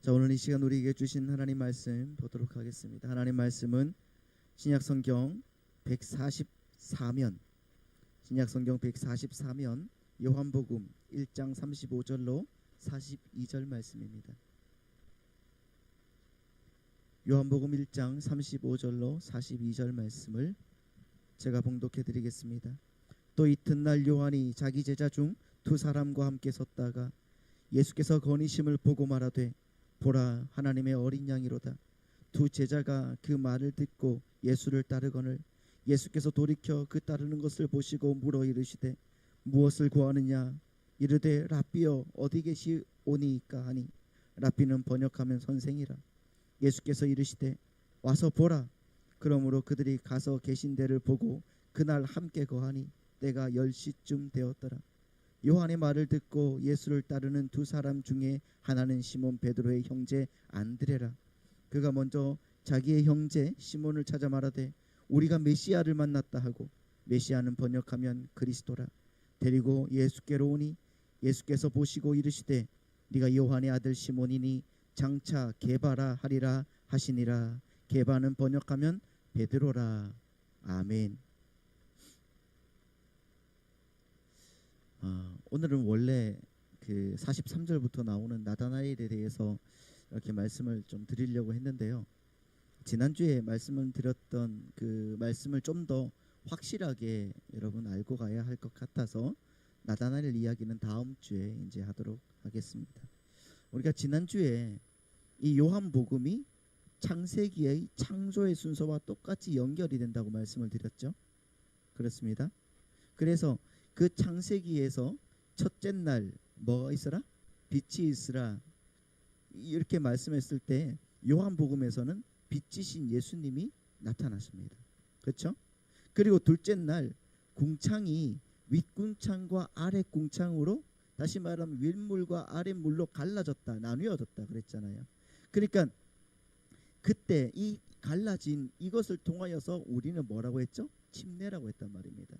자, 오늘 이 시간 우리에게 주신 하나님 말씀 보도록 하겠습니다. 하나님 말씀은 신약성경 144면 신약성경 144면 요한복음 1장 35절로 42절 말씀입니다. 요한복음 1장 35절로 42절 말씀을 제가 봉독해 드리겠습니다. 또 이튿날 요한이 자기 제자 중 두 사람과 함께 섰다가 예수께서 거니심을 보고 말하되 보라, 하나님의 어린 양이로다. 두 제자가 그 말을 듣고 예수를 따르거늘 예수께서 돌이켜 그 따르는 것을 보시고 물어 이르시되 무엇을 구하느냐? 이르되 랍비여 어디 계시오니이까 하니 랍비는 번역하면 선생이라. 예수께서 이르시되 와서 보라. 그러므로 그들이 가서 계신 데를 보고 그날 함께 거하니 때가 10시쯤 되었더라. 요한의 말을 듣고 예수를 따르는 두 사람 중에 하나는 시몬 베드로의 형제 안드레라. 그가 먼저 자기의 형제 시몬을 찾아 말하되 우리가 메시아를 만났다 하고, 메시아는 번역하면 그리스도라. 데리고 예수께로 오니 예수께서 보시고 이르시되 네가 요한의 아들 시몬이니 장차 게바라 하리라 하시니라. 게바는 번역하면 베드로라. 아멘. 오늘은 원래 그 43절부터 나오는 나다나엘에 대해서 이렇게 말씀을 좀 드리려고 했는데요. 지난주에 말씀을 드렸던 그 말씀을 좀 더 확실하게 여러분 알고 가야 할 것 같아서 나다나엘 이야기는 다음 주에 이제 하도록 하겠습니다. 우리가 지난주에 이 요한복음이 창세기의 창조의 순서와 똑같이 연결이 된다고 말씀을 드렸죠. 그렇습니다. 그래서 그 창세기에서 첫째 날 뭐가 있으라? 빛이 있으라. 이렇게 말씀했을 때 요한복음에서는 빛이신 예수님이 나타나십니다. 그렇죠? 그리고 둘째 날 궁창이 윗궁창과 아랫궁창으로, 다시 말하면 윗물과 아랫물로 갈라졌다, 나뉘어졌다 그랬잖아요. 그러니까 그때 이 갈라진 이것을 통하여서 우리는 뭐라고 했죠? 침례라고 했단 말입니다.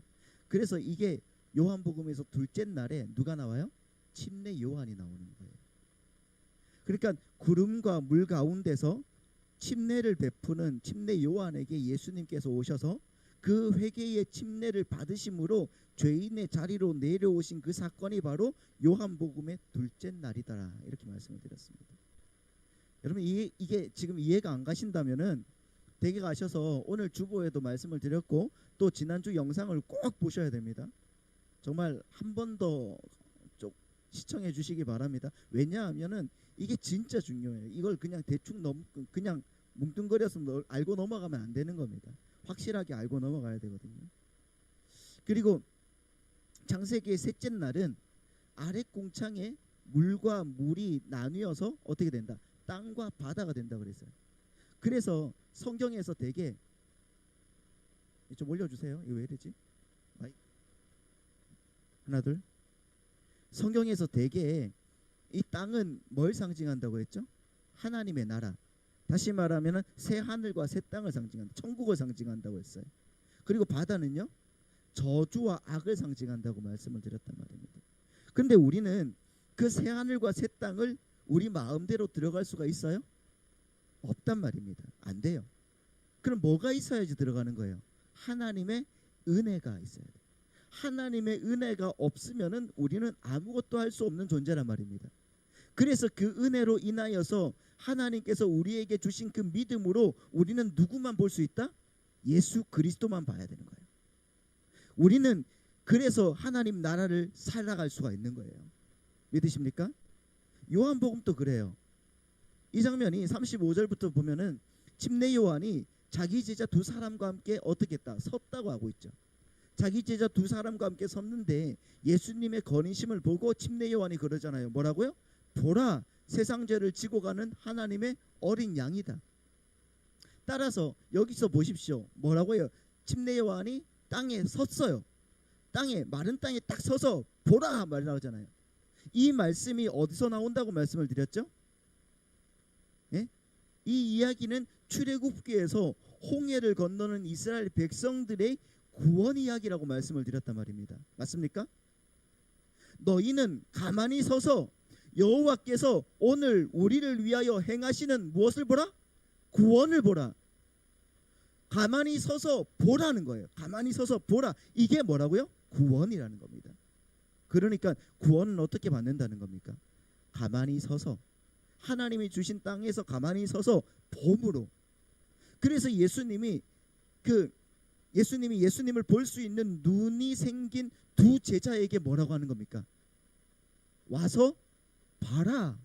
그래서 이게 요한복음에서 둘째 날에 누가 나와요? 침례 요한이 나오는 거예요. 그러니까 구름과 물 가운데서 침례를 베푸는 침례 요한에게 예수님께서 오셔서 그 회개의 침례를 받으심으로 죄인의 자리로 내려오신 그 사건이 바로 요한복음의 둘째 날이다, 이렇게 말씀을 드렸습니다. 여러분 이게 지금 이해가 안 가신다면은 댁에 가셔서 오늘 주보에도 말씀을 드렸고 또 지난주 영상을 꼭 보셔야 됩니다. 정말 한 번 더 시청해 주시기 바랍니다. 왜냐하면은 이게 진짜 중요해요. 이걸 그냥 대충 그냥 뭉뚱거려서 알고 넘어가면 안 되는 겁니다. 확실하게 알고 넘어가야 되거든요. 그리고 창세기의 셋째 날은 아랫 궁창에 물과 물이 나뉘어서 어떻게 된다? 땅과 바다가 된다 그랬어요. 그래서 성경에서 되게 좀 올려주세요. 이거 왜 이러지? 하나 둘. 성경에서 되게 이 땅은 뭘 상징한다고 했죠? 하나님의 나라. 다시 말하면 새 하늘과 새 땅을 상징한다. 천국을 상징한다고 했어요. 그리고 바다는요, 저주와 악을 상징한다고 말씀을 드렸단 말입니다. 그런데 우리는 그 새 하늘과 새 땅을 우리 마음대로 들어갈 수가 있어요? 없단 말입니다. 안 돼요. 그럼 뭐가 있어야지 들어가는 거예요? 하나님의 은혜가 있어야 돼요. 하나님의 은혜가 없으면은 우리는 아무것도 할 수 없는 존재란 말입니다. 그래서 그 은혜로 인하여서 하나님께서 우리에게 주신 그 믿음으로 우리는 누구만 볼 수 있다? 예수 그리스도만 봐야 되는 거예요. 우리는 그래서 하나님 나라를 살아갈 수가 있는 거예요. 믿으십니까? 요한복음도 그래요. 이 장면이 35절부터 보면은 침례 요한이 자기 제자 두 사람과 함께 어떻게 했다? 섰다고 하고 있죠. 자기 제자 두 사람과 함께 섰는데 예수님의 거니심을 보고 침례 요한이 그러잖아요. 뭐라고요? 보라, 세상 죄를 지고 가는 하나님의 어린 양이다. 따라서 여기서 보십시오. 뭐라고요? 침례 요한이 땅에 섰어요. 땅에, 마른 땅에 딱 서서 보라 말하잖아요. 이 말씀이 어디서 나온다고 말씀을 드렸죠? 예? 이 이야기는 출애굽기에서 홍해를 건너는 이스라엘 백성들의 구원 이야기라고 말씀을 드렸단 말입니다. 맞습니까? 너희는 가만히 서서 여호와께서 오늘 우리를 위하여 행하시는 무엇을 보라? 구원을 보라. 가만히 서서 보라는 거예요. 가만히 서서 보라. 이게 뭐라고요? 구원이라는 겁니다. 그러니까 구원은 어떻게 받는다는 겁니까? 가만히 서서, 하나님이 주신 땅에서 가만히 서서 봄으로. 그래서 예수님이 예수님을 볼 수 있는 눈이 생긴 두 제자에게 뭐라고 하는 겁니까? 와서 봐라.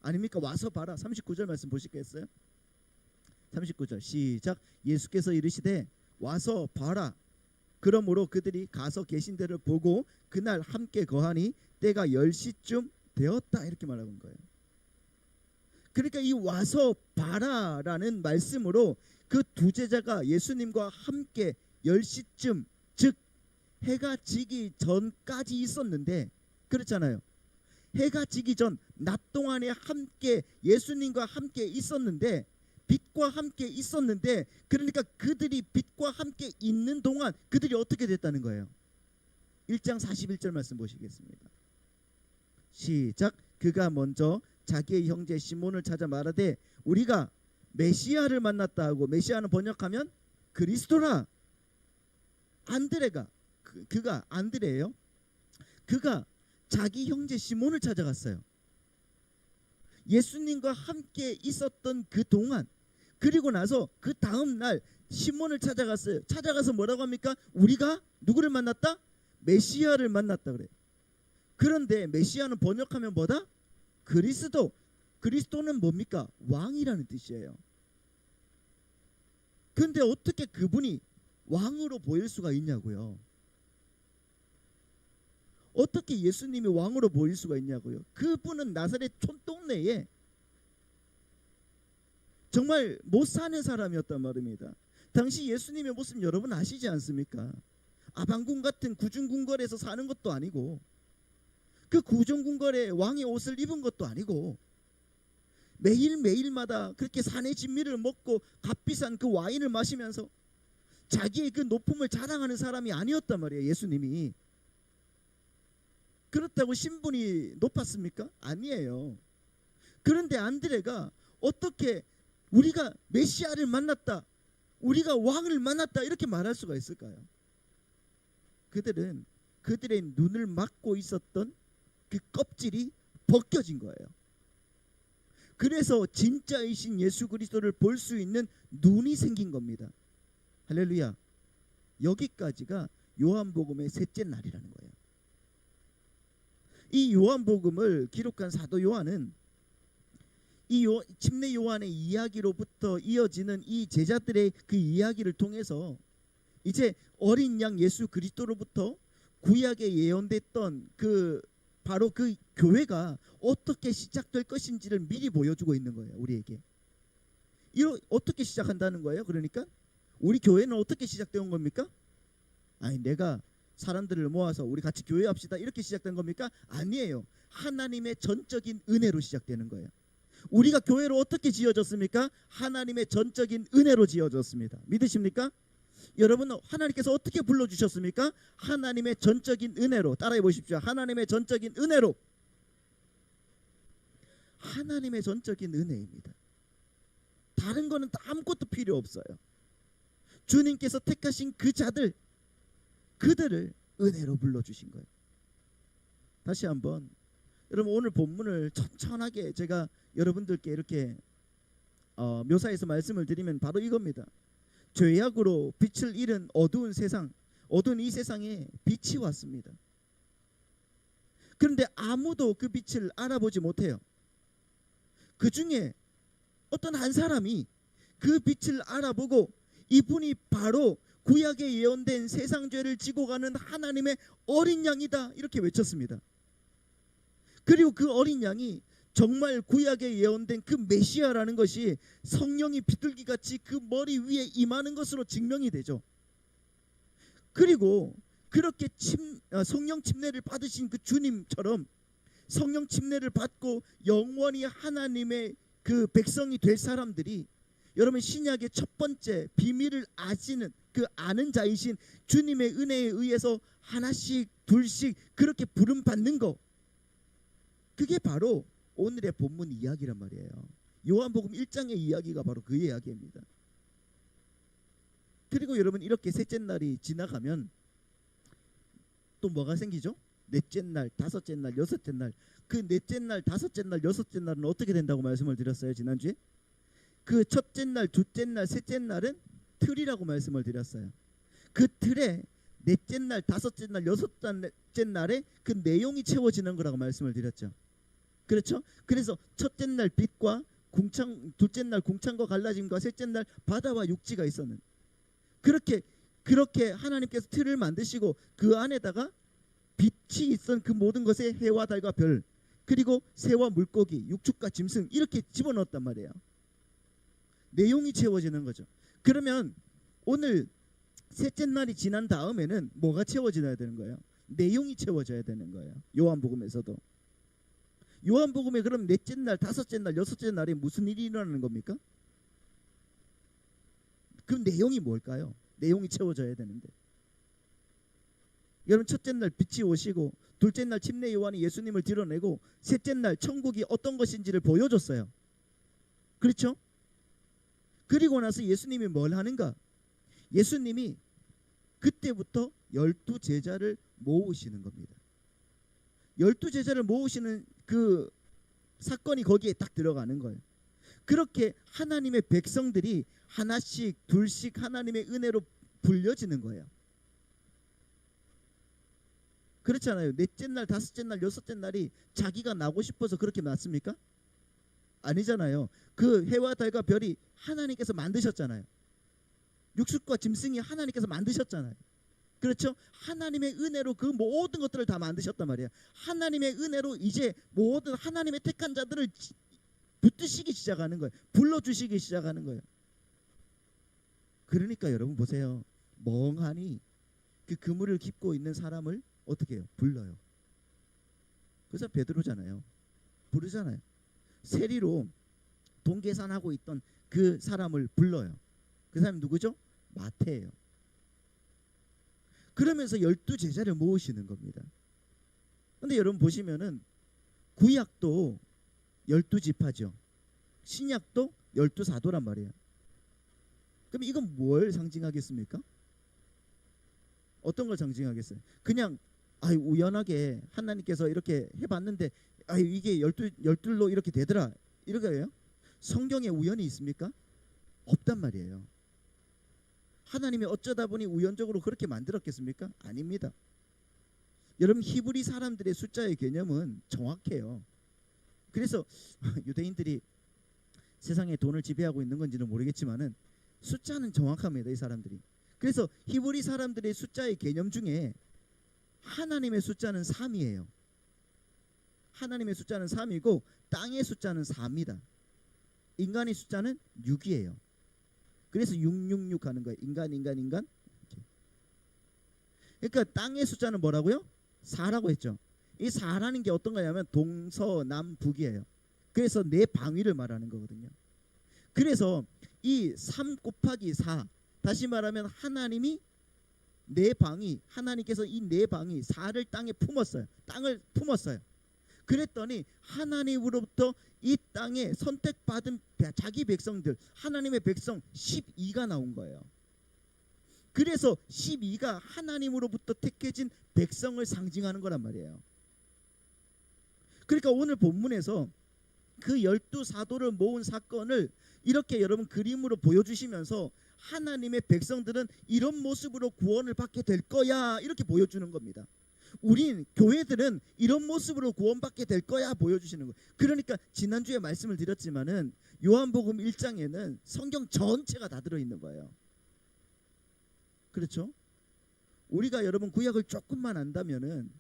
아닙니까? 와서 봐라. 39절 말씀 보시겠어요? 39절 시작. 예수께서 이르시되 와서 봐라. 그러므로 그들이 가서 계신 데를 보고 그날 함께 거하니 때가 10시쯤 되었다. 이렇게 말하는 거예요. 그러니까 이 와서 봐라라는 말씀으로 그 두 제자가 예수님과 함께 10시쯤, 즉 해가 지기 전까지 있었는데, 그렇잖아요. 해가 지기 전 낮 동안에 함께 예수님과 함께 있었는데, 빛과 함께 있었는데, 그러니까 그들이 빛과 함께 있는 동안 그들이 어떻게 됐다는 거예요? 1장 41절 말씀 보시겠습니다. 시작. 그가 먼저 자기의 형제 시몬을 찾아 말하되 우리가 메시아를 만났다 하고, 메시아는 번역하면 그리스도라. 안드레가 그가 안드레예요. 그가 자기 형제 시몬을 찾아갔어요. 예수님과 함께 있었던 그 동안, 그리고 나서 그 다음 날 시몬을 찾아갔어요. 찾아가서 뭐라고 합니까? 우리가 누구를 만났다? 메시아를 만났다 그래요. 그런데 메시아는 번역하면 뭐다? 그리스도. 그리스도는 뭡니까? 왕이라는 뜻이에요. 그런데 어떻게 그분이 왕으로 보일 수가 있냐고요? 어떻게 예수님이 왕으로 보일 수가 있냐고요? 그분은 나사렛 촌동네에 정말 못 사는 사람이었단 말입니다. 당시 예수님의 모습 여러분 아시지 않습니까? 아방궁 같은 구중궁궐에서 사는 것도 아니고, 그 구중궁궐에 왕의 옷을 입은 것도 아니고, 매일매일마다 그렇게 산의 진미를 먹고 값비싼 그 와인을 마시면서 자기의 그 높음을 자랑하는 사람이 아니었단 말이에요. 예수님이. 그렇다고 신분이 높았습니까? 아니에요. 그런데 안드레가 어떻게 우리가 메시아를 만났다, 우리가 왕을 만났다 이렇게 말할 수가 있을까요? 그들은 그들의 눈을 막고 있었던 그 껍질이 벗겨진 거예요. 그래서 진짜이신 예수 그리스도를 볼 수 있는 눈이 생긴 겁니다. 할렐루야. 여기까지가 요한복음의 셋째 날이라는 거예요. 이 요한복음을 기록한 사도 요한은 이 침례 요한의 이야기로부터 이어지는 이 제자들의 그 이야기를 통해서 이제 어린 양 예수 그리스도로부터 구약에 예언됐던 바로 그 교회가 어떻게 시작될 것인지를 미리 보여주고 있는 거예요. 우리에게. 어떻게 시작한다는 거예요? 그러니까 우리 교회는 어떻게 시작된 겁니까? 아니, 내가 사람들을 모아서 우리 같이 교회합시다 이렇게 시작된 겁니까? 아니에요. 하나님의 전적인 은혜로 시작되는 거예요. 우리가 교회로 어떻게 지어졌습니까? 하나님의 전적인 은혜로 지어졌습니다. 믿으십니까? 여러분, 하나님께서 어떻게 불러주셨습니까? 하나님의 전적인 은혜로. 따라해 보십시오. 하나님의 전적인 은혜로. 하나님의 전적인 은혜입니다. 다른 거는 아무것도 필요 없어요. 주님께서 택하신 그 자들, 그들을 은혜로 불러주신 거예요. 다시 한번 여러분, 오늘 본문을 천천하게 제가 여러분들께 이렇게 묘사해서 말씀을 드리면 바로 이겁니다. 죄악으로 빛을 잃은 어두운 세상, 어두운 이 세상에 빛이 왔습니다. 그런데 아무도 그 빛을 알아보지 못해요. 그 중에 어떤 한 사람이 그 빛을 알아보고 이분이 바로 구약에 예언된 세상 죄를 지고 가는 하나님의 어린 양이다 이렇게 외쳤습니다. 그리고 그 어린 양이 정말 구약에 예언된 그 메시아라는 것이 성령이 비둘기같이 그 머리 위에 임하는 것으로 증명이 되죠. 그리고 그렇게 성령 침례를 받으신 그 주님처럼 성령 침례를 받고 영원히 하나님의 그 백성이 될 사람들이, 여러분, 신약의 첫 번째 비밀을 아는 자이신 주님의 은혜에 의해서 하나씩 둘씩 그렇게 부름 받는 거, 그게 바로 오늘의 본문 이야기란 말이에요. 요한복음 1장의 이야기가 바로 그 이야기입니다. 그리고 여러분 이렇게 셋째 날이 지나가면 또 뭐가 생기죠? 넷째 날, 다섯째 날, 여섯째 날. 그 넷째 날, 다섯째 날, 여섯째 날은 어떻게 된다고 말씀을 드렸어요 지난주에? 그 첫째 날, 둘째 날, 셋째 날은 틀이라고 말씀을 드렸어요. 그 틀에 넷째 날, 다섯째 날, 여섯째 날에 그 내용이 채워지는 거라고 말씀을 드렸죠. 그렇죠? 그래서 첫째 날 빛과 궁창, 둘째 날 궁창과 갈라짐과 셋째 날 바다와 육지가 있었는. 그렇게 하나님께서 틀을 만드시고 그 안에다가 빛이 있던 그 모든 것에 해와 달과 별, 그리고 새와 물고기, 육축과 짐승 이렇게 집어넣었단 말이에요. 내용이 채워지는 거죠. 그러면 오늘 셋째 날이 지난 다음에는 뭐가 채워져야 되는 거예요? 내용이 채워져야 되는 거예요. 요한복음에서도. 요한복음에 그럼 넷째 날, 다섯째 날, 여섯째 날에 무슨 일이 일어나는 겁니까? 그 내용이 뭘까요? 내용이 채워져야 되는데. 여러분 첫째 날 빛이 오시고, 둘째 날 침례 요한이 예수님을 드러내고, 셋째 날 천국이 어떤 것인지를 보여줬어요. 그렇죠? 그리고 나서 예수님이 뭘 하는가? 예수님이 그때부터 12제자를 모으시는 겁니다. 12제자를 모으시는 그 사건이 거기에 딱 들어가는 거예요. 그렇게 하나님의 백성들이 하나씩 둘씩 하나님의 은혜로 불려지는 거예요. 그렇잖아요. 넷째 날, 다섯째 날, 여섯째 날이 자기가 나고 싶어서 그렇게 났습니까? 아니잖아요. 그 해와 달과 별이 하나님께서 만드셨잖아요. 육축과 짐승이 하나님께서 만드셨잖아요. 그렇죠? 하나님의 은혜로 그 모든 것들을 다 만드셨단 말이에요. 하나님의 은혜로 이제 모든 하나님의 택한 자들을 붙드시기 시작하는 거예요. 불러주시기 시작하는 거예요. 그러니까 여러분 보세요. 멍하니 그 그물을 깁고 있는 사람을 어떻게 해요? 불러요. 그래서 베드로잖아요. 부르잖아요. 세리로 돈 계산하고 있던 그 사람을 불러요. 그 사람이 누구죠? 마태예요. 그러면서 12제자를 모으시는 겁니다. 근데 여러분 보시면은 구약도 12지파죠. 신약도 12사도란 말이에요. 그럼 이건 뭘 상징하겠습니까? 어떤 걸 상징하겠어요? 그냥 우연하게 하나님께서 이렇게 해봤는데 이게 12로 이렇게 되더라 이러게요? 성경에 우연이 있습니까? 없단 말이에요. 하나님이 어쩌다 보니 우연적으로 그렇게 만들었겠습니까? 아닙니다. 여러분 히브리 사람들의 숫자의 개념은 정확해요. 그래서 유대인들이 세상에 돈을 지배하고 있는 건지는 모르겠지만은 숫자는 정확합니다. 이 사람들이. 그래서 히브리 사람들의 숫자의 개념 중에 하나님의 숫자는 3이에요. 하나님의 숫자는 3이고 땅의 숫자는 4입니다. 인간의 숫자는 6이에요. 그래서 666 하는 거예요. 인간 이렇게. 그러니까 땅의 숫자는 뭐라고요? 4라고 했죠. 이 4라는 게 어떤 거냐면 동서남북이에요. 그래서 네 방위를 말하는 거거든요. 그래서 이 3 곱하기 4, 다시 말하면 하나님이 네 방위, 하나님께서 이 네 방위 4를 땅에 품었어요. 땅을 품었어요. 그랬더니 하나님으로부터 이 땅에 선택받은 자기 백성들, 하나님의 백성 12가 나온 거예요. 그래서 12가 하나님으로부터 택해진 백성을 상징하는 거란 말이에요. 그러니까 오늘 본문에서 그 12사도를 모은 사건을 이렇게 여러분 그림으로 보여주시면서 하나님의 백성들은 이런 모습으로 구원을 받게 될 거야 이렇게 보여주는 겁니다. 우린 교회들은 이런 모습으로 구원받게 될 거야 보여주시는 거예요. 그러니까 지난주에 말씀을 드렸지만은 요한복음 1장에는 성경 전체가 다 들어있는 거예요. 그렇죠? 우리가 여러분 구약을 조금만 안다면은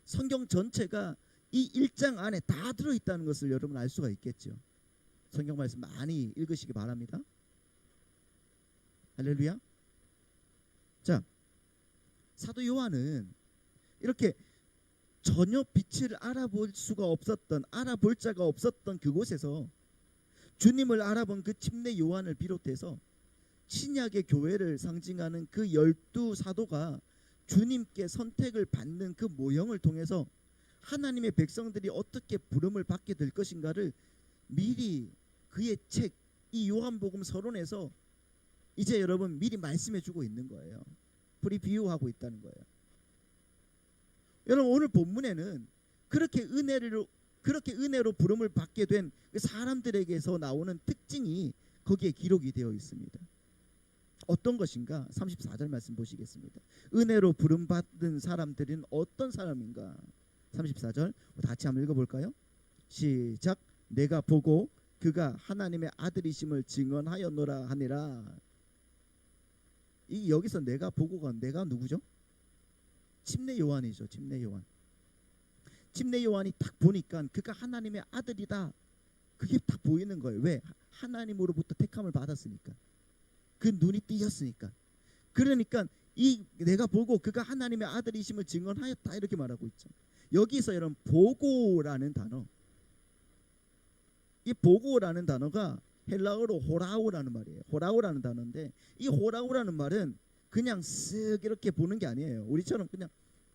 성경 전체가 이 1장 안에 다 들어있다는 것을 여러분 알 수가 있겠죠. 성경 말씀 많이 읽으시기 바랍니다. 할렐루야. 자, 사도 요한은 이렇게 전혀 빛을 알아볼 수가 없었던, 알아볼 자가 없었던 그곳에서 주님을 알아본 그 침례 요한을 비롯해서 신약의 교회를 상징하는 그 12사도가 주님께 선택을 받는 그 모형을 통해서 하나님의 백성들이 어떻게 부름을 받게 될 것인가를 미리 그의 책 이 요한복음 서론에서 이제 여러분 미리 말씀해 주고 있는 거예요. 프리비유하고 있다는 거예요. 여러분 오늘 본문에는 그렇게 은혜로 부름을 받게 된 사람들에게서 나오는 특징이 거기에 기록이 되어 있습니다. 어떤 것인가? 34절 말씀 보시겠습니다. 은혜로 부름 받은 사람들은 어떤 사람인가? 34절 다 같이 한번 읽어볼까요? 시작. 내가 보고 그가 하나님의 아들이심을 증언하였노라 하니라. 이 여기서 내가 보고가 내가 누구죠? 침례 요한이죠. 침례 요한. 침례 요한이 딱 보니까 그가 하나님의 아들이다. 그게 딱 보이는 거예요. 왜? 하나님으로부터 택함을 받았으니까. 그 눈이 띄었으니까. 그러니까 이 내가 보고 그가 하나님의 아들이심을 증언하였다 이렇게 말하고 있죠. 여기서 여러분 보고라는 단어, 이 보고라는 단어가 헬라어로 호라우라는 말이에요. 호라우라는 단어인데 이 호라우라는 말은 그냥 쓱 이렇게 보는 게 아니에요. 우리처럼 그냥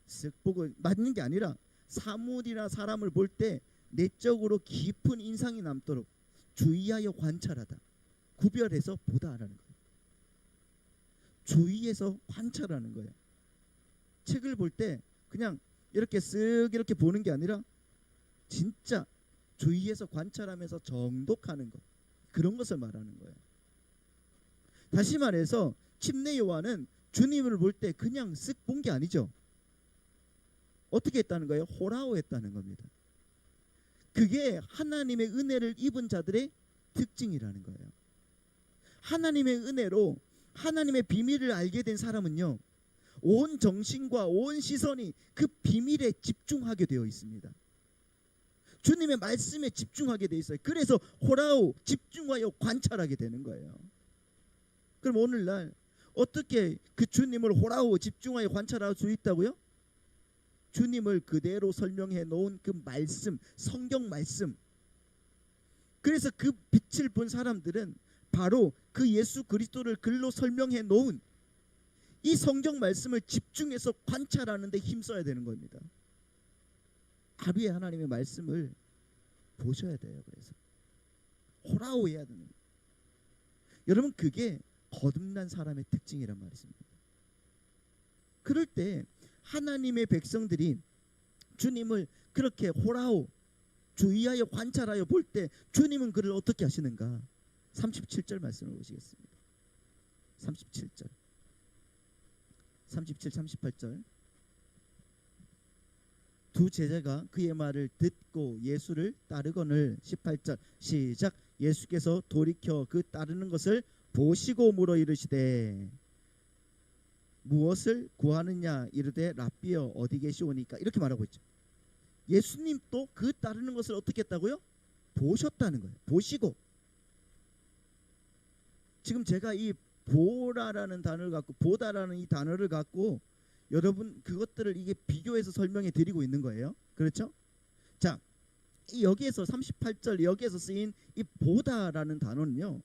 쓱 보고 맞는 게 아니라 사물이나 사람을 볼 때 내적으로 깊은 인상이 남도록 주의하여 관찰하다, 구별해서 보다라는 거예요. 주의해서 관찰하는 거예요. 책을 볼 때 그냥 이렇게 쓱 이렇게 보는 게 아니라 진짜 주의해서 관찰하면서 정독하는 것, 그런 것을 말하는 거예요. 다시 말해서 침례 요한은 주님을 볼 때 그냥 쓱 본 게 아니죠. 어떻게 했다는 거예요? 호라오 했다는 겁니다. 그게 하나님의 은혜를 입은 자들의 특징이라는 거예요. 하나님의 은혜로 하나님의 비밀을 알게 된 사람은요, 온 정신과 온 시선이 그 비밀에 집중하게 되어 있습니다. 주님의 말씀에 집중하게 되어 있어요. 그래서 호라오, 집중하여 관찰하게 되는 거예요. 그럼 오늘날 어떻게 그 주님을 호라오, 집중하여 관찰할 수 있다고요? 주님을 그대로 설명해 놓은 그 말씀, 성경 말씀. 그래서 그 빛을 본 사람들은 바로 그 예수 그리스도를 글로 설명해 놓은 이 성경 말씀을 집중해서 관찰하는 데 힘써야 되는 겁니다. 하루에 하나님의 말씀을 보셔야 돼요. 그래서 호라오 해야 되는 거예요. 여러분 그게 거듭난 사람의 특징이란 말씀입니다. 그럴 때 하나님의 백성들이 주님을 그렇게 호라오, 주의하여 관찰하여 볼 때 주님은 그를 어떻게 하시는가? 37절 말씀을 보시겠습니다. 37절 37, 38절. 두 제자가 그의 말을 듣고 예수를 따르거늘. 18절 시작. 예수께서 돌이켜 그 따르는 것을 보시고 물어 이르시되 무엇을 구하느냐 이르되 랍비여 어디 계시오니까, 이렇게 말하고 있죠. 예수님도 그 따르는 것을 어떻게 했다고요? 보셨다는 거예요. 보시고. 지금 제가 이 보라라는 단어를 갖고, 보다라는 이 단어를 갖고 여러분 그것들을 이게 비교해서 설명해 드리고 있는 거예요. 그렇죠? 자, 여기에서 38절 여기에서 쓰인 이 보다라는 단어는요,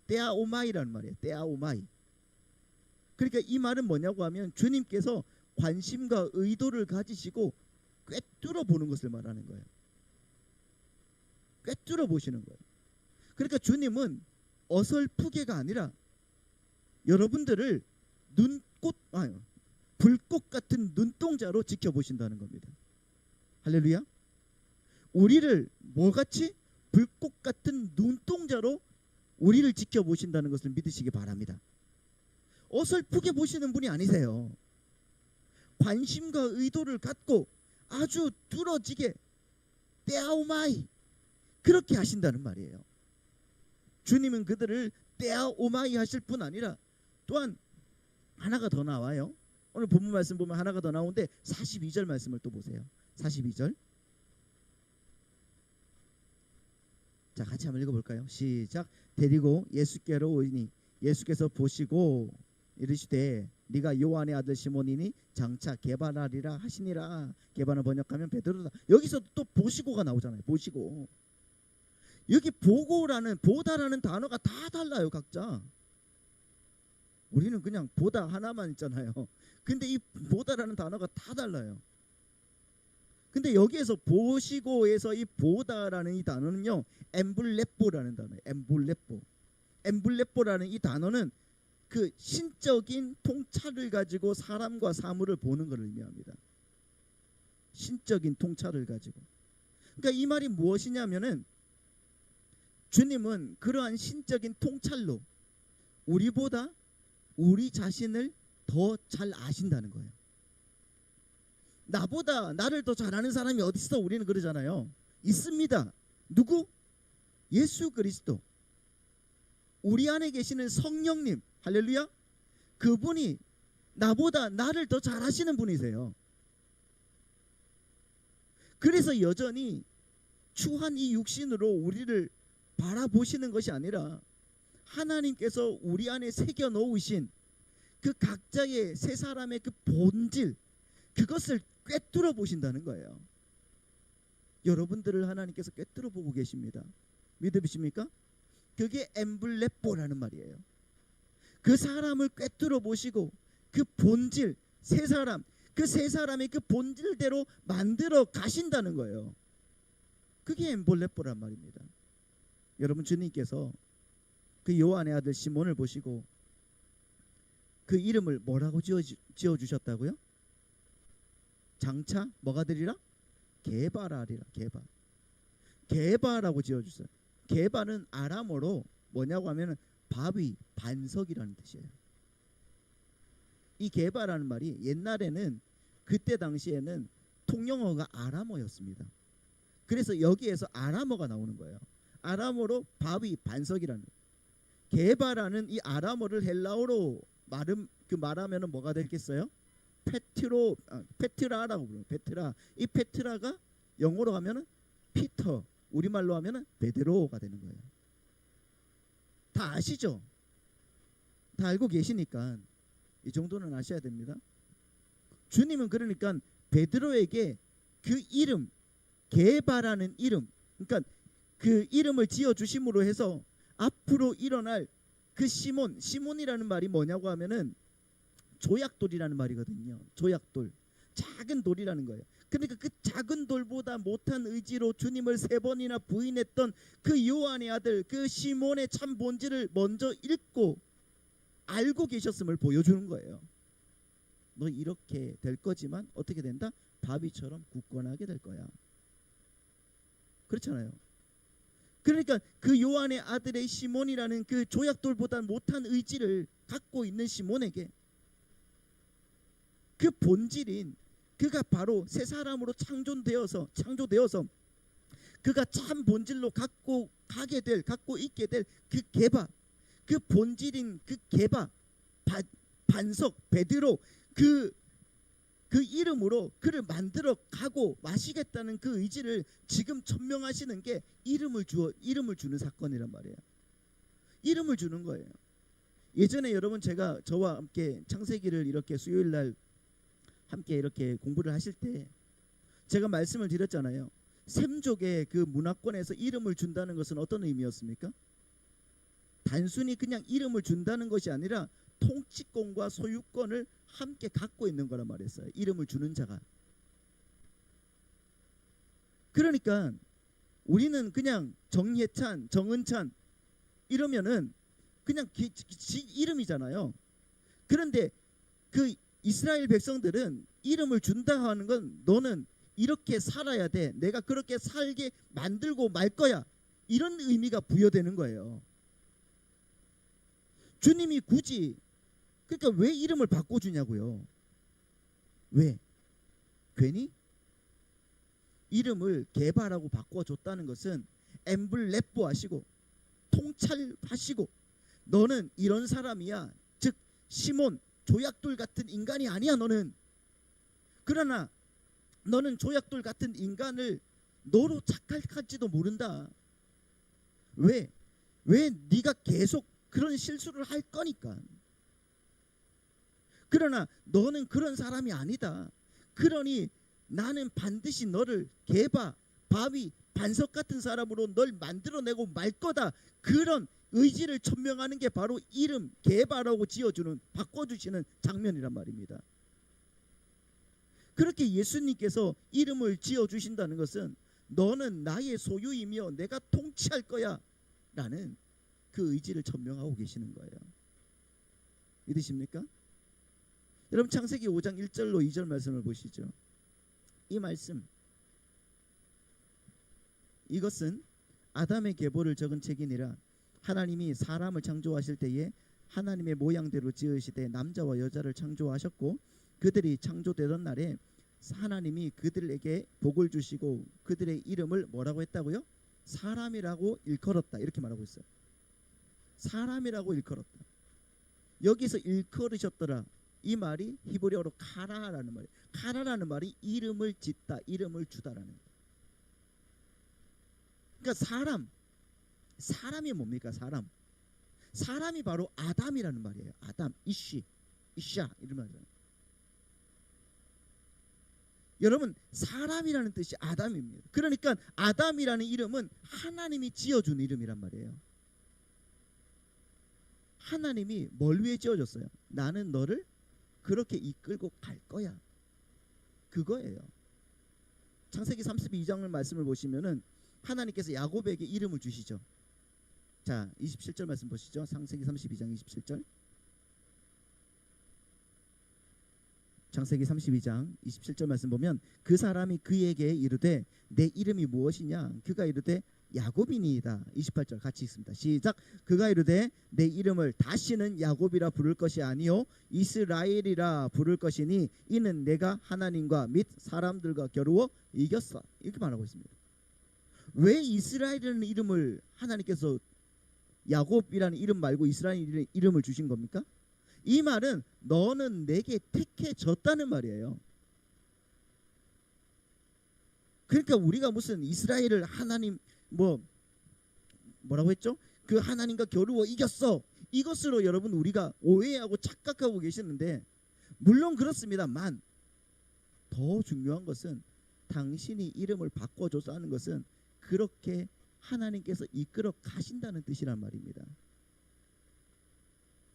떼아오마이라는 말이에요. 떼아오마이. 그러니까 이 말은 뭐냐고 하면 주님께서 관심과 의도를 가지시고 꿰뚫어 보는 것을 말하는 거예요. 꿰뚫어 보시는 거예요. 그러니까 주님은 어설프게가 아니라 여러분들을 불꽃 같은 눈동자로 지켜보신다는 겁니다. 할렐루야. 우리를 뭐같이? 불꽃 같은 눈동자로 우리를 지켜보신다는 것을 믿으시기 바랍니다. 어설프게 보시는 분이 아니세요. 관심과 의도를 갖고 아주 뚫어지게 떼아오마이 그렇게 하신다는 말이에요. 주님은 그들을 떼아오마이 하실 뿐 아니라 또한 하나가 더 나와요. 오늘 본문 말씀 보면 하나가 더 나오는데 42절 말씀을 또 보세요. 42절. 자, 같이 한번 읽어볼까요? 시작. 데리고 예수께로 오이니 예수께서 보시고 이르시되 네가 요한의 아들 시몬이니 장차 게바라리라 하시니라. 게바를 번역하면 베드로다. 여기서 또 보시고가 나오잖아요. 보시고. 여기 보고라는, 보다라는 단어가 다 달라요. 각자. 우리는 그냥 보다 하나만 있잖아요. 근데 이 보다라는 단어가 다 달라요. 근데 여기에서 보시고에서 이 보다라는 이 단어는요, 엠블레뽀라는 단어예요. 엠블레뽀라는 이 단어는 그 신적인 통찰을 가지고 사람과 사물을 보는 것을 의미합니다. 신적인 통찰을 가지고. 그러니까 이 말이 무엇이냐면은 주님은 그러한 신적인 통찰로 우리보다 우리 자신을 더 잘 아신다는 거예요. 나보다 나를 더 잘 아는 사람이 어디 있어? 우리는 그러잖아요. 있습니다. 누구? 예수 그리스도. 우리 안에 계시는 성령님, 할렐루야. 그분이 나보다 나를 더 잘 아시는 분이세요. 그래서 여전히 추한 이 육신으로 우리를 바라보시는 것이 아니라 하나님께서 우리 안에 새겨 놓으신 그 각자의 세 사람의 그 본질, 그것을 꿰뚫어 보신다는 거예요. 여러분들을 하나님께서 꿰뚫어 보고 계십니다. 믿으십니까? 그게 엠블레뽀라는 말이에요. 그 사람을 꿰뚫어 보시고 그 본질, 세 사람, 그 세 사람의 그 본질대로 만들어 가신다는 거예요. 그게 엠블레뽀란 말입니다. 여러분, 주님께서 그 요한의 아들 시몬을 보시고 그 이름을 뭐라고 지어주셨다고요? 장차 뭐가 되리라? 게바라리라. 게바라고 지어주셨어요. 게바는 아람어로 뭐냐고 하면은 바위, 반석이라는 뜻이에요. 이 게바라는 말이 옛날에는 그때 당시에는 통영어가 아람어였습니다. 그래서 여기에서 아람어가 나오는 거예요. 아람어로 바위, 반석이라는. 게바라는 이 아람어를 헬라어로 말하면은 뭐가 되겠어요? 페트라라고 불러요. 페트라. 이 페트라가 영어로 하면은 피터, 우리말로 하면은 베드로가 되는 거예요. 다 아시죠? 다 알고 계시니까 이 정도는 아셔야 됩니다. 주님은 그러니까 베드로에게 그 이름, 게바라는 이름, 그러니까 그 이름을 지어 주심으로 해서 앞으로 일어날 그 시몬이라는 말이 뭐냐고 하면은 조약돌이라는 말이거든요. 조약돌, 작은 돌이라는 거예요. 그러니까 그 작은 돌보다 못한 의지로 주님을 3번이나 부인했던 그 요한의 아들, 그 시몬의 참 본질을 먼저 읽고 알고 계셨음을 보여주는 거예요. 너 이렇게 될 거지만 어떻게 된다? 바위처럼 굳건하게 될 거야. 그렇잖아요. 그러니까 그 요한의 아들의 시몬이라는 그 조약돌보다 못한 의지를 갖고 있는 시몬에게 그 본질인 그가 바로 새 사람으로 창조되어서 그가 참 본질로 갖고 있게 될 그 게바, 그 본질인 그 게바, 반석, 베드로, 그 이름으로 그를 만들어 가고 마시겠다는 그 의지를 지금 천명하시는 게 이름을 주는 사건이란 말이에요. 이름을 주는 거예요. 예전에 여러분, 저와 함께 창세기를 이렇게 수요일 날 함께 이렇게 공부를 하실 때 제가 말씀을 드렸잖아요. 샘족의 그 문화권에서 이름을 준다는 것은 어떤 의미였습니까? 단순히 그냥 이름을 준다는 것이 아니라 통치권과 소유권을 함께 갖고 있는 거란 말이었어요. 이름을 주는 자가. 그러니까 우리는 그냥 정예찬, 정은찬 이러면은 그냥 이름이잖아요. 그런데 그 이스라엘 백성들은 이름을 준다 하는 건 너는 이렇게 살아야 돼. 내가 그렇게 살게 만들고 말 거야. 이런 의미가 부여되는 거예요. 주님이 굳이 그러니까 왜 이름을 바꿔주냐고요. 왜? 괜히? 이름을 게바라고 바꿔줬다는 것은 엠블레뽀 하시고 통찰하시고 너는 이런 사람이야. 즉 시몬, 조약돌 같은 인간이 아니야 너는. 그러나 너는 조약돌 같은 인간을 너로 착각할지도 모른다. 왜 네가 계속 그런 실수를 할 거니까. 그러나 너는 그런 사람이 아니다. 그러니 나는 반드시 너를 게바, 바위, 반석 같은 사람으로 널 만들어내고 말 거다. 그런 의지를 천명하는 게 바로 이름 게바라고 바꿔주시는 장면이란 말입니다. 그렇게 예수님께서 이름을 지어주신다는 것은 너는 나의 소유이며 내가 통치할 거야 라는 그 의지를 천명하고 계시는 거예요. 믿으십니까? 여러분 창세기 5장 1절로 2절 말씀을 보시죠. 이 말씀, 이것은 아담의 계보를 적은 책이니라. 하나님이 사람을 창조하실 때에 하나님의 모양대로 지으시되 남자와 여자를 창조하셨고 그들이 창조되던 날에 하나님이 그들에게 복을 주시고 그들의 이름을 뭐라고 했다고요? 사람이라고 일컬었다. 이렇게 말하고 있어요. 사람이라고 일컬었다. 여기서 일컬으셨더라. 이 말이 히브리어로 카라라는 말이에요. 카라라는 말이 이름을 짓다, 이름을 주다라는 거예요. 그러니까 사람이 뭡니까? 사람이 바로 아담이라는 말이에요. 아담, 이샤 이런 말이에요. 여러분 사람이라는 뜻이 아담입니다. 그러니까 아담이라는 이름은 하나님이 지어준 이름이란 말이에요. 하나님이 뭘 위해 지어줬어요? 나는 너를 그렇게 이끌고 갈 거야. 그거예요. 창세기 32장을 말씀을 보시면은 하나님께서 야곱에게 이름을 주시죠. 자, 27절 말씀 보시죠. 창세기 32장 27절. 창세기 32장 27절 말씀 보면 그 사람이 그에게 이르되 내 이름이 무엇이냐? 그가 이르되 야곱이니이다. 28절 같이 읽습니다. 시작. 그가 이르되 내 이름을 다시는 야곱이라 부를 것이 아니요 이스라엘이라 부를 것이니 이는 내가 하나님과 및 사람들과 겨루어 이겼어. 이렇게 말하고 있습니다. 왜 이스라엘이라는 이름을 하나님께서 야곱이라는 이름 말고 이스라엘이라는 이름을 주신 겁니까? 이 말은 너는 내게 택해졌다는 말이에요. 그러니까 우리가 무슨 이스라엘을 하나님 뭐라고 했죠? 그 하나님과 겨루어 이겼어. 이것으로 여러분 우리가 오해하고 착각하고 계시는데 물론 그렇습니다만 더 중요한 것은 당신이 이름을 바꿔줘서 하는 것은 그렇게 하나님께서 이끌어 가신다는 뜻이란 말입니다.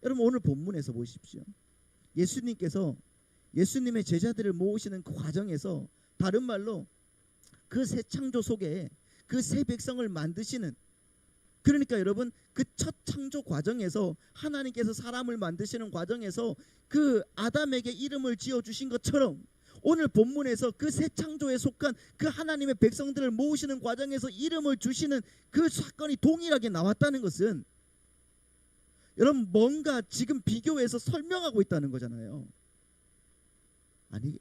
여러분 오늘 본문에서 보십시오. 예수님께서 예수님의 제자들을 모으시는 그 과정에서 다른 말로 그 새 창조 속에 그 새 백성을 만드시는, 그러니까 여러분 그 첫 창조 과정에서 하나님께서 사람을 만드시는 과정에서 그 아담에게 이름을 지어주신 것처럼 오늘 본문에서 그 새 창조에 속한 그 하나님의 백성들을 모으시는 과정에서 이름을 주시는 그 사건이 동일하게 나왔다는 것은 여러분 뭔가 지금 비교해서 설명하고 있다는 거잖아요. 아니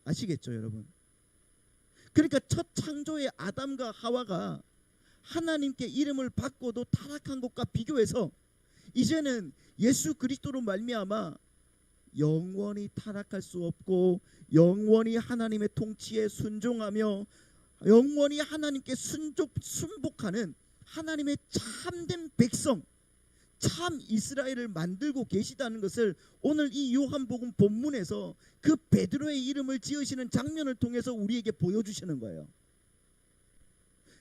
아시겠죠 여러분? 그러니까 첫 창조의 아담과 하와가 하나님께 이름을 받고도 타락한 것과 비교해서 이제는 예수 그리스도로 말미암아 영원히 타락할 수 없고 영원히 하나님의 통치에 순종하며 영원히 하나님께 순복하는 하나님의 참된 백성, 참 이스라엘을 만들고 계시다는 것을 오늘 이 요한복음 본문에서 그 베드로의 이름을 지으시는 장면을 통해서 우리에게 보여주시는 거예요.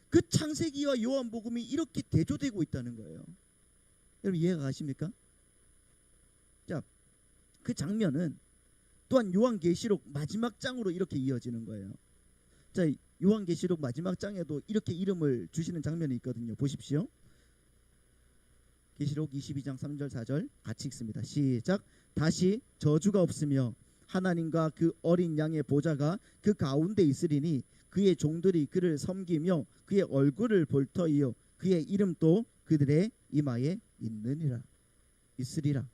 그 창세기와 요한복음이 이렇게 대조되고 있다는 거예요. 여러분 이해가 가십니까? 자, 그 장면은 또한 요한계시록 마지막 장으로 이렇게 이어지는 거예요. 자, 요한계시록 마지막 장에도 이렇게 이름을 주시는 장면이 있거든요. 보십시오. 계시록 22장 3절 4절 같이 읽습니다. 시작. 다시 저주가 없으며 하나님과 그 어린 양의 보좌가 그 가운데 있으리니 그의 종들이 그를 섬기며 그의 얼굴을 볼 터이요 그의 이름도 그들의 이마에 있으리라.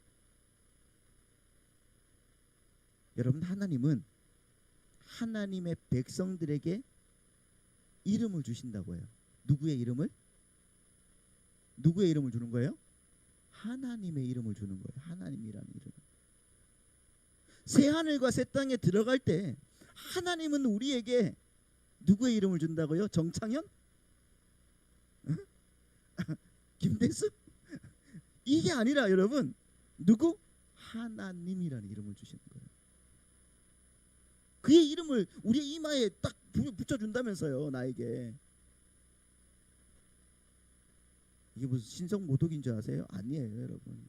여러분 하나님은 하나님의 백성들에게 이름을 주신다고 해요. 누구의 이름을? 누구의 이름을 주는 거예요? 하나님의 이름을 주는 거예요. 하나님이라는 이름. 새 하늘과 새 땅에 들어갈 때 하나님은 우리에게 누구의 이름을 준다고요? 정창현? 김대수? 이게 아니라 여러분 누구? 하나님이라는 이름을 주시는 거예요. 그의 이름을 우리의 이마에 딱 붙여준다면서요. 나에게. 이게 무슨 신성 모독인 줄 아세요? 아니에요 여러분.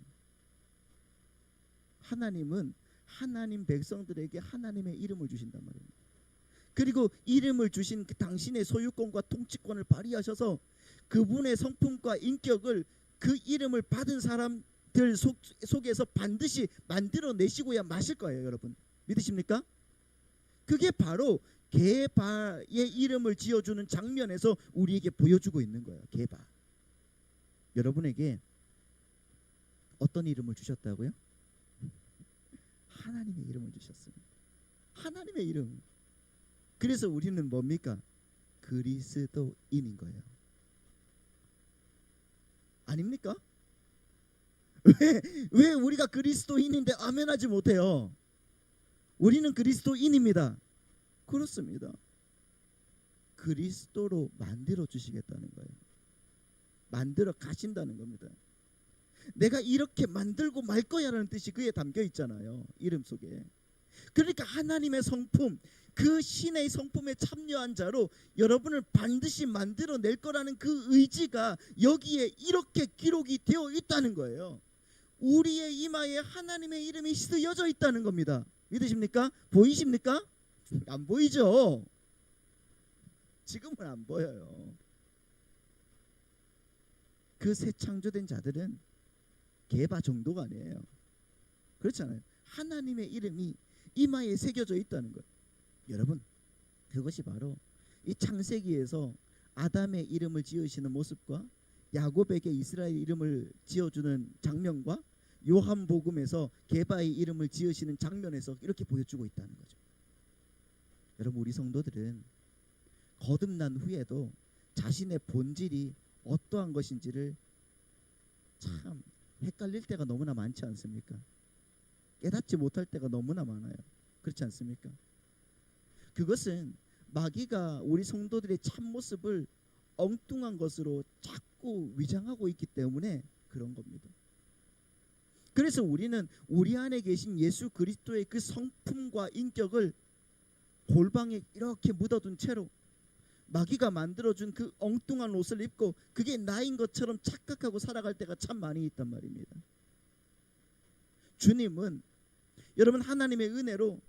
하나님은 하나님 백성들에게 하나님의 이름을 주신단 말입니다. 그리고 이름을 주신 그 당신의 소유권과 통치권을 발휘하셔서 그분의 성품과 인격을 그 이름을 받은 사람들 속에서 반드시 만들어내시고야 마실 거예요. 여러분 믿으십니까? 그게 바로 게바의 이름을 지어주는 장면에서 우리에게 보여주고 있는 거예요. 게바. 여러분에게 어떤 이름을 주셨다고요? 하나님의 이름을 주셨습니다. 하나님의 이름. 그래서 우리는 뭡니까? 그리스도인인 거예요. 아닙니까? 왜 우리가 그리스도인인데 아멘하지 못해요? 우리는 그리스도인입니다. 그렇습니다. 그리스도로 만들어 주시겠다는 거예요. 만들어 가신다는 겁니다. 내가 이렇게 만들고 말 거야라는 뜻이 그에 담겨 있잖아요. 이름 속에. 그러니까 하나님의 성품, 그 신의 성품에 참여한 자로 여러분을 반드시 만들어낼 거라는 그 의지가 여기에 이렇게 기록이 되어 있다는 거예요. 우리의 이마에 하나님의 이름이 쓰여져 있다는 겁니다. 믿으십니까? 보이십니까? 안 보이죠? 지금은 안 보여요. 그 새 창조된 자들은 게바 정도가 아니에요. 그렇잖아요. 하나님의 이름이 이마에 새겨져 있다는 거예요. 여러분, 그것이 바로 이 창세기에서 아담의 이름을 지으시는 모습과 야곱에게 이스라엘 이름을 지어주는 장면과 요한복음에서 게바의 이름을 지으시는 장면에서 이렇게 보여주고 있다는 거죠. 여러분, 우리 성도들은 거듭난 후에도 자신의 본질이 어떠한 것인지를 참 헷갈릴 때가 너무나 많지 않습니까? 깨닫지 못할 때가 너무나 많아요. 그렇지 않습니까? 그것은 마귀가 우리 성도들의 참모습을 엉뚱한 것으로 자꾸 위장하고 있기 때문에 그런 겁니다. 그래서 우리는 우리 안에 계신 예수 그리스도의 그 성품과 인격을 골방에 이렇게 묻어둔 채로 마귀가 만들어준 그 엉뚱한 옷을 입고 그게 나인 것처럼 착각하고 살아갈 때가 참 많이 있단 말입니다. 주님은 여러분 하나님의 은혜로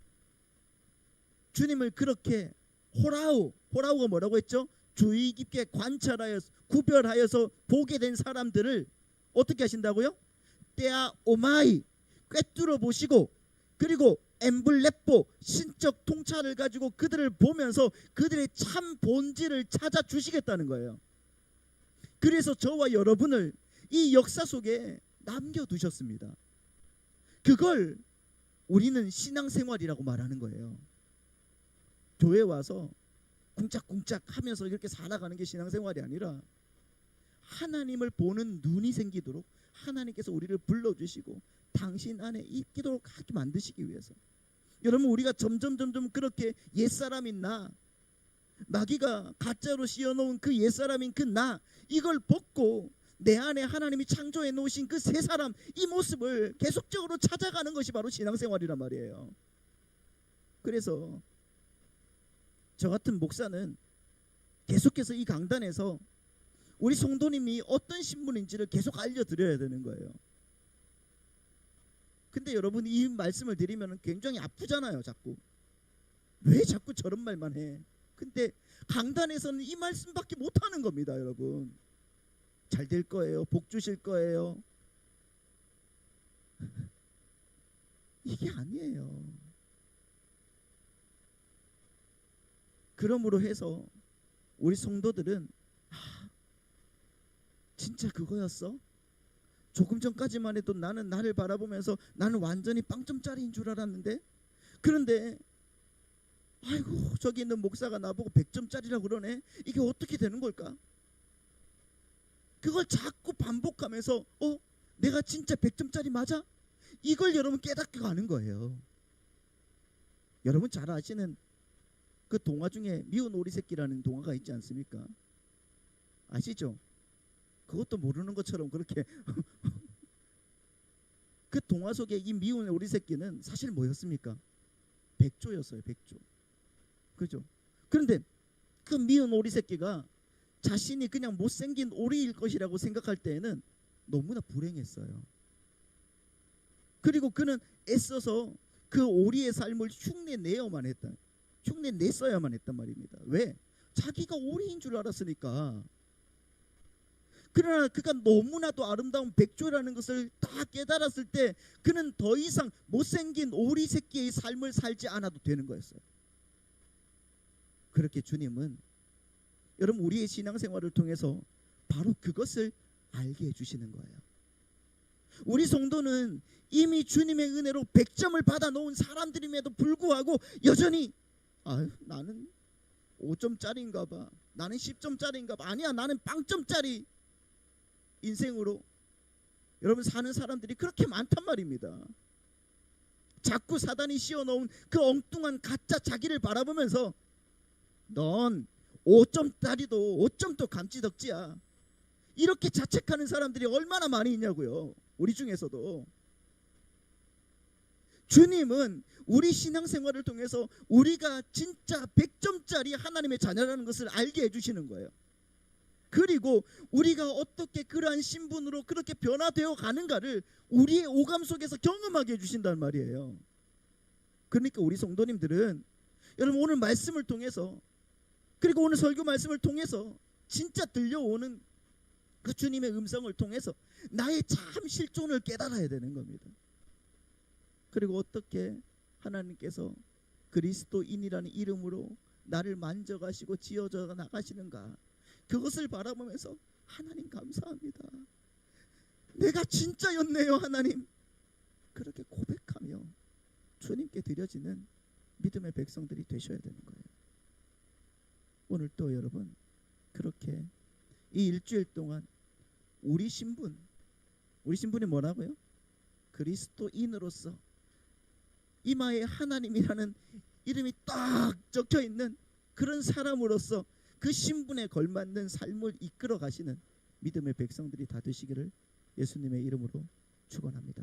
주님을 그렇게 호라우가 뭐라고 했죠? 주의 깊게 관찰하여서 구별하여서 보게 된 사람들을 어떻게 하신다고요? 때아 오마이 꿰뚫어 보시고 그리고 엠블레포 신적 통찰을 가지고 그들을 보면서 그들의 참 본질을 찾아 주시겠다는 거예요. 그래서 저와 여러분을 이 역사 속에 남겨두셨습니다. 그걸 우리는 신앙생활이라고 말하는 거예요. 교회 와서 쿵짝쿵짝 하면서 이렇게 살아가는 게 신앙생활이 아니라 하나님을 보는 눈이 생기도록 하나님께서 우리를 불러주시고 당신 안에 있도록 하게 만드시기 위해서. 여러분, 우리가 점점 그렇게 옛사람인 나, 마귀가 가짜로 씌워놓은 그 옛사람인 그 나, 이걸 벗고 내 안에 하나님이 창조해 놓으신 그 새 사람, 이 모습을 계속적으로 찾아가는 것이 바로 신앙생활이란 말이에요. 그래서 저 같은 목사는 계속해서 이 강단에서 우리 성도님이 어떤 신분인지를 계속 알려드려야 되는 거예요. 근데 여러분, 이 말씀을 드리면 굉장히 아프잖아요. 자꾸 왜 자꾸 저런 말만 해. 근데 강단에서는 이 말씀밖에 못하는 겁니다. 여러분, 잘 될 거예요, 복 주실 거예요. 이게 아니에요. 그러므로 해서 우리 성도들은 진짜 그거였어? 조금 전까지만 해도 나는 나를 바라보면서 나는 완전히 빵점짜리인 줄 알았는데, 그런데 아이고 저기 있는 목사가 나보고 100점짜리라고 그러네. 이게 어떻게 되는 걸까? 그걸 자꾸 반복하면서 내가 진짜 100점짜리 맞아? 이걸 여러분 깨닫게 가는 거예요. 여러분 잘 아시는 그 동화 중에 미운 오리 새끼라는 동화가 있지 않습니까? 아시죠? 그것도 모르는 것처럼 그렇게 그 동화 속에 이 미운 오리 새끼는 사실 뭐였습니까? 백조였어요. 백조. 그죠? 그런데 그 미운 오리 새끼가 자신이 그냥 못생긴 오리일 것이라고 생각할 때에는 너무나 불행했어요. 그리고 그는 애써서 그 오리의 삶을 흉내내야만 했다. 흉내냈어야만 했단 말입니다. 왜? 자기가 오리인 줄 알았으니까. 그러나 그가 너무나도 아름다운 백조라는 것을 다 깨달았을 때 그는 더 이상 못생긴 오리 새끼의 삶을 살지 않아도 되는 거였어요. 그렇게 주님은 여러분 우리의 신앙생활을 통해서 바로 그것을 알게 해주시는 거예요. 우리 성도는 이미 주님의 은혜로 100점을 받아 놓은 사람들임에도 불구하고 여전히 나는 5점짜리인가 봐, 나는 10점짜리인가 봐, 아니야 나는 0점짜리 인생으로 여러분 사는 사람들이 그렇게 많단 말입니다. 자꾸 사단이 씌워놓은 그 엉뚱한 가짜 자기를 바라보면서 넌 5점짜리도 5점도 감지덕지야, 이렇게 자책하는 사람들이 얼마나 많이 있냐고요. 우리 중에서도. 주님은 우리 신앙생활을 통해서 우리가 진짜 100점짜리 하나님의 자녀라는 것을 알게 해주시는 거예요. 그리고 우리가 어떻게 그러한 신분으로 그렇게 변화되어 가는가를 우리의 오감 속에서 경험하게 해주신단 말이에요. 그러니까 우리 성도님들은 여러분 오늘 말씀을 통해서, 그리고 오늘 설교 말씀을 통해서 진짜 들려오는 그 주님의 음성을 통해서 나의 참 실존을 깨달아야 되는 겁니다. 그리고 어떻게 하나님께서 그리스도인이라는 이름으로 나를 만져가시고 지어져 나가시는가, 그것을 바라보면서 하나님 감사합니다, 내가 진짜였네요 하나님, 그렇게 고백하며 주님께 드려지는 믿음의 백성들이 되셔야 되는 거예요. 오늘 또 여러분 그렇게 이 일주일 동안 우리 신분이 뭐라고요? 그리스도인으로서 이마에 하나님이라는 이름이 딱 적혀있는 그런 사람으로서 그 신분에 걸맞는 삶을 이끌어 가시는 믿음의 백성들이 다 되시기를 예수님의 이름으로 축원합니다.